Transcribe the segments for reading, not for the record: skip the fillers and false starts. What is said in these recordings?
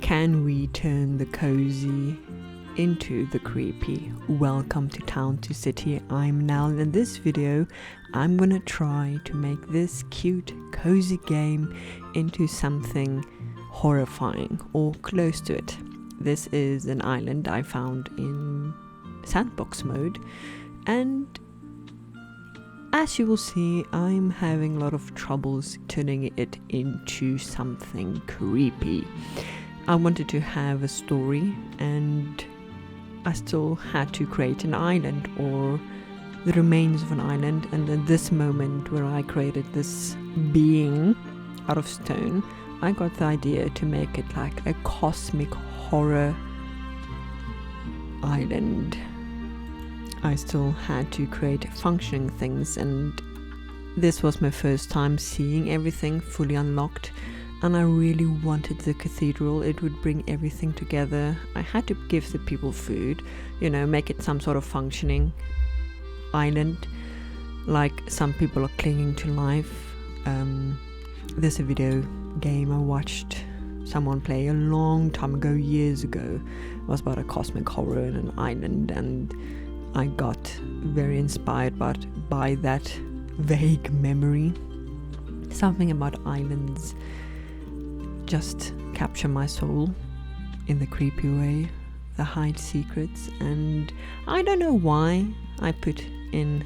Can we turn the cozy into the creepy? Welcome to Town to City. I'm Nell, and in this video I'm gonna try to make this cute cozy game into something horrifying or close to it. This is an island I found in sandbox mode, and as you will see, I'm having a lot of troubles turning it into something creepy. I wanted to have a story, and I still had to create an island or the remains of an island. And at this moment where I created this being out of stone, I got the idea to make it like a cosmic horror island. I still had to create functioning things, and this was my first time seeing everything fully unlocked, and I really wanted the cathedral. It would bring everything together. I had to give the people food, make it some sort of functioning island, like some people are clinging to life. There's a video game I watched someone play a long time ago, years ago. It was about a cosmic horror in an island, and I got very inspired by that vague memory. Something about islands just capture my soul in the creepy way. They hide secrets, and I don't know why I put in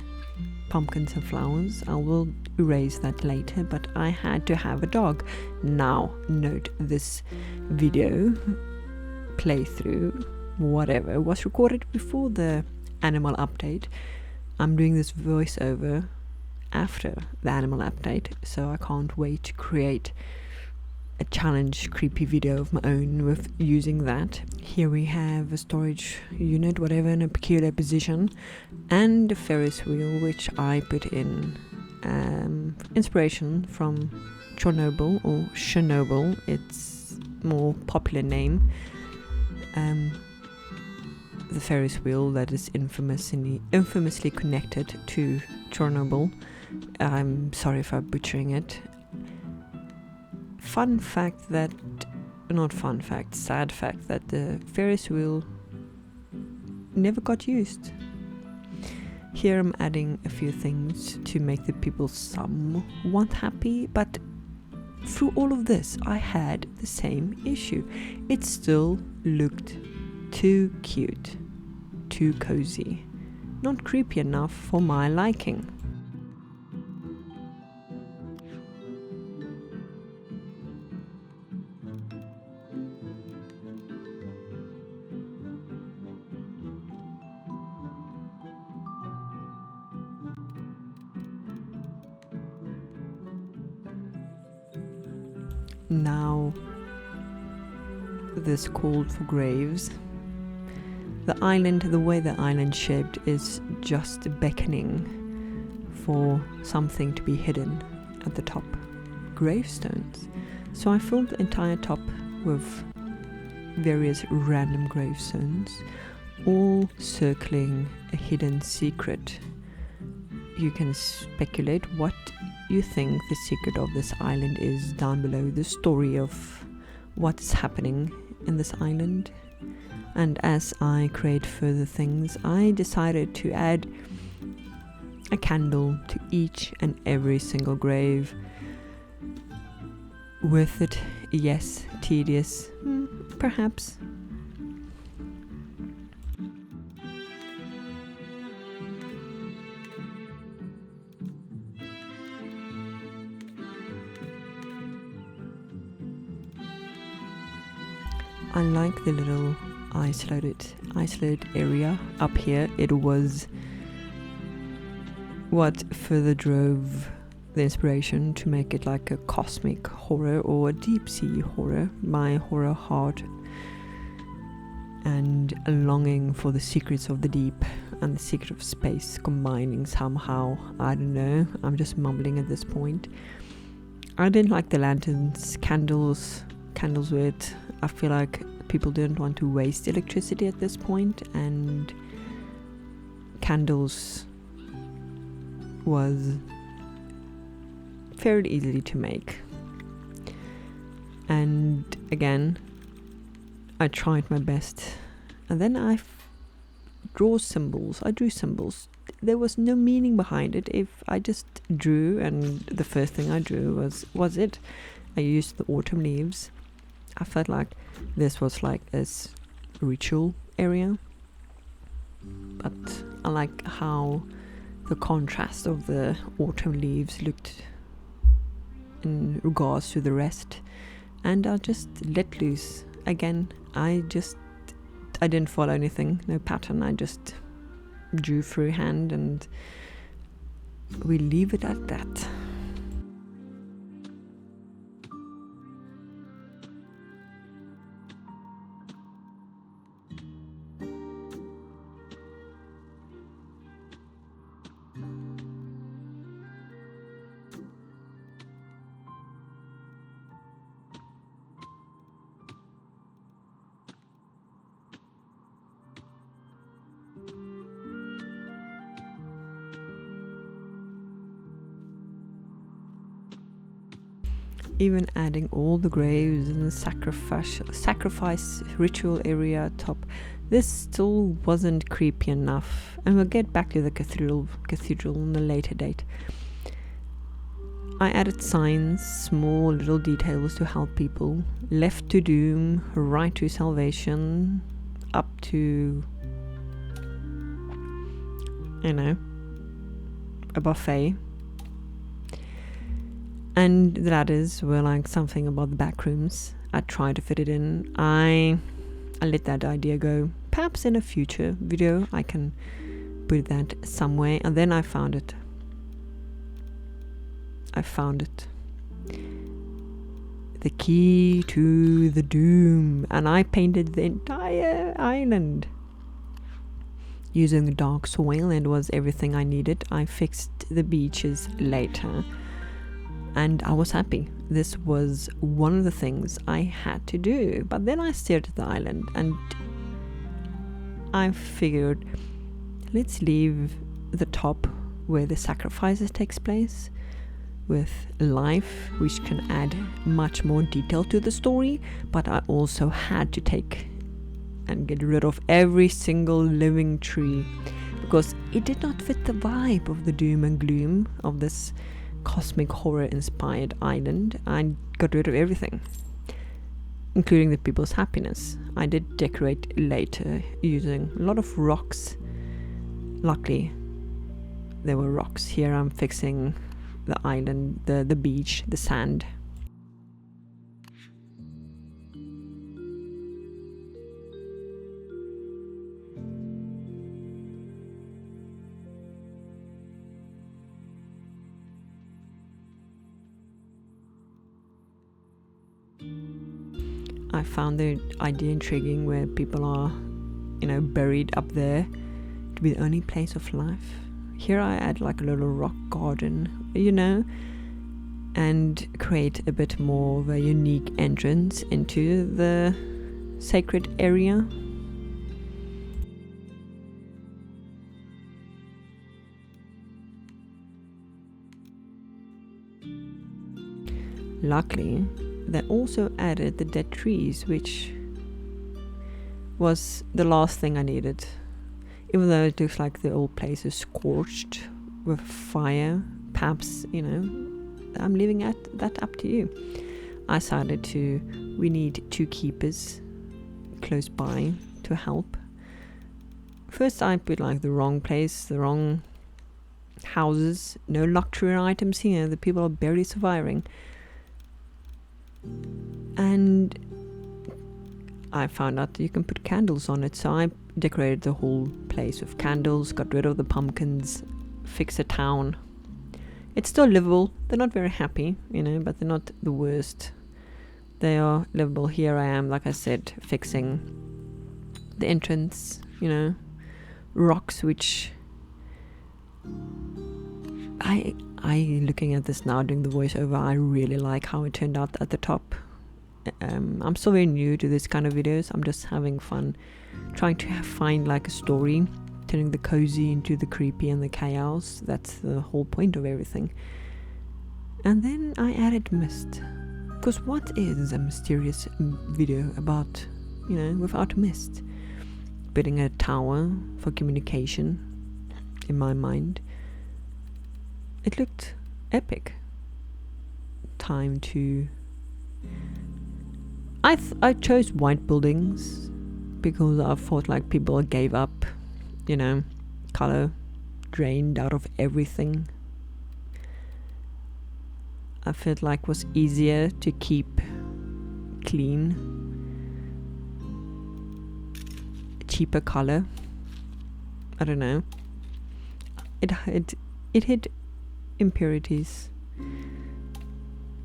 pumpkins and flowers. I will erase that later, but I had to have a dog. Now, note this video playthrough, whatever, was recorded before the animal update. I'm doing this voiceover after the animal update, so I can't wait to create a challenge creepy video of my own with using that. Here we have a storage unit, whatever, in a peculiar position, and a Ferris wheel, which I put in inspiration from Chernobyl, or Chernobyl, its more popular name. The Ferris wheel that is infamously connected to Chernobyl. I'm sorry if I'm butchering it. Sad fact that the Ferris wheel never got used. Here I'm adding a few things to make the people somewhat happy, but through all of this I had the same issue. It still looked too cute, too cozy, not creepy enough for my liking. Now, this called for graves. The way the island shaped is just beckoning for something to be hidden at the top. Gravestones. So I filled the entire top with various random gravestones, all circling a hidden secret. You can speculate what you think the secret of this island is down below, the story of what's happening in this island. And as I create further things, I decided to add a candle to each and every single grave. Worth it? Yes. Tedious? Perhaps. I like the little isolated area up here. It was what further drove the inspiration to make it like a cosmic horror or a deep sea horror. My horror heart and a longing for the secrets of the deep and the secret of space combining somehow. I don't know, I'm just mumbling at this point. I didn't like the lanterns. Candles were it. I feel like people didn't want to waste electricity at this point, and candles was fairly easily to make. And again, I tried my best, and then I drew symbols. There was no meaning behind it. If I just drew, and the first thing I drew was it. I used the autumn leaves. I felt like this was like a ritual area, but I like how the contrast of the autumn leaves looked in regards to the rest, and I just let loose. Again, I didn't follow anything, no pattern. I just drew freehand, and we leave it at that. Even adding all the graves and the sacrifice ritual area top, this still wasn't creepy enough, and we'll get back to the cathedral in a later date. I added signs, small little details to help people. Left to doom, right to salvation, up to, a buffet. And the ladders were like something about the back rooms. I tried to fit it in. I let that idea go. Perhaps in a future video I can put that somewhere. And then I found it. The key to the doom. And I painted the entire island using the dark soil, and it was everything I needed. I fixed the beaches later, and I was happy. This was one of the things I had to do. But then I stared at the island, and I figured, let's leave the top where the sacrifices takes place with life, which can add much more detail to the story. But I also had to take and get rid of every single living tree, because it did not fit the vibe of the doom and gloom of this cosmic horror inspired island. I got rid of everything, including the people's happiness. I did decorate later using a lot of rocks. Luckily there were rocks. Here I'm fixing the island, the beach, the sand. I found the idea intriguing where people are, buried up there to be the only place of life. Here I add like a little rock garden, and create a bit more of a unique entrance into the sacred area. Luckily, they also added the dead trees, which was the last thing I needed. Even though it looks like the old place is scorched with fire, perhaps, I'm leaving that up to you. I decided we need 2 keepers close by to help. First I put like the wrong place, the wrong houses, no luxury items here, the people are barely surviving. And I found out that you can put candles on it, so I decorated the whole place with candles, got rid of the pumpkins, fixed a town. It's still livable. They're not very happy, but they're not the worst. They are livable. Here I am, like I said, fixing the entrance, rocks, which I looking at this now, doing the voiceover, I really like how it turned out at the top. I'm still very new to this kind of videos. I'm just having fun trying to find like a story, turning the cozy into the creepy and the chaos. That's the whole point of everything. And then I added mist, because what is a mysterious video about without mist. Building a tower for communication, in my mind. It looked epic. Time to... I chose white buildings because I thought like people gave up, color drained out of everything. I felt like it was easier to keep clean, cheaper color. I don't know. It hid impurities.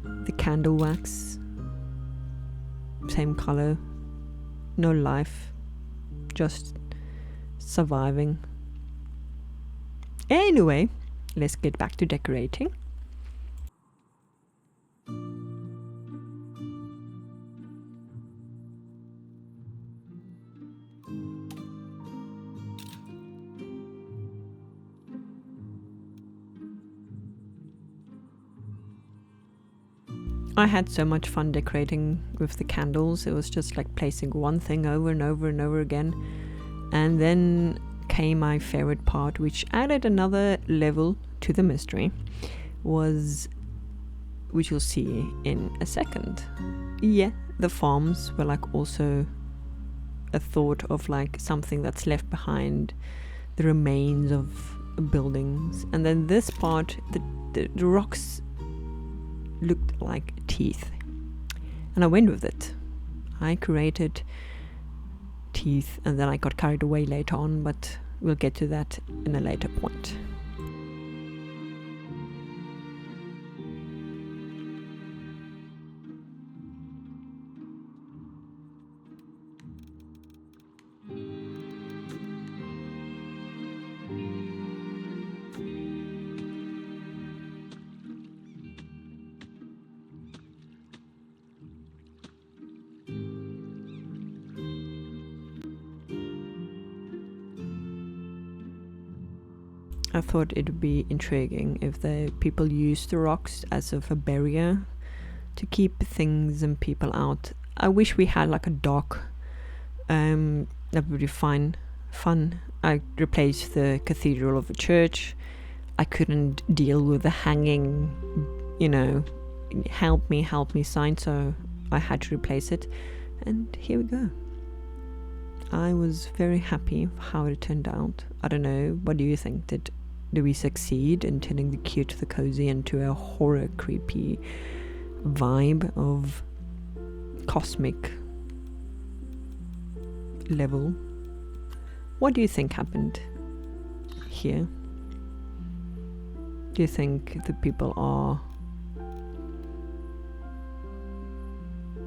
The candle wax, same color, no life, just surviving. Anyway, let's get back to decorating. I had so much fun decorating with the candles. It was just like placing one thing over and over and over again. And then came my favorite part, which added another level to the mystery, which you'll see in a second. Yeah, the farms were like also a thought of like something that's left behind, the remains of buildings. And then this part, the rocks looked like teeth, and I went with it. I created teeth, and then I got carried away later on, but we'll get to that in a later point. I thought it would be intriguing if the people used the rocks as of a barrier to keep things and people out. I wish we had like a dock. That would be fun. I replaced the cathedral of a church. I couldn't deal with the hanging, help me sign, so I had to replace it. And here we go. I was very happy with how it turned out. I don't know, what do you think? Do we succeed in turning the cute, the cozy into a horror, creepy vibe of cosmic level? What do you think happened here? Do you think the people are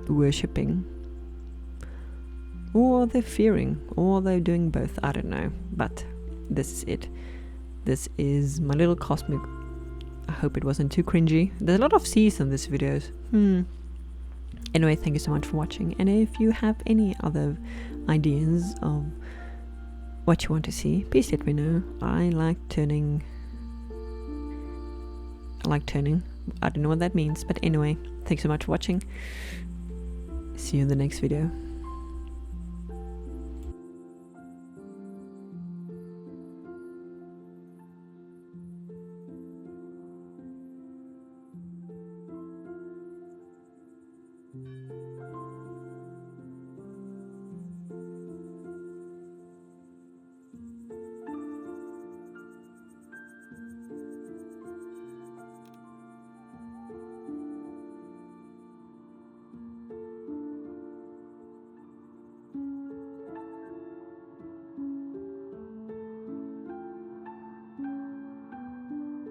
worshipping? Or are they fearing? Or are they doing both? I don't know. But this is it. This is my little cosmic. I hope it wasn't too cringy. There's a lot of C's in this videos. Anyway, thank you so much for watching. And if you have any other ideas of what you want to see, please let me know. I like turning. I don't know what that means. But anyway, thanks so much for watching. See you in the next video.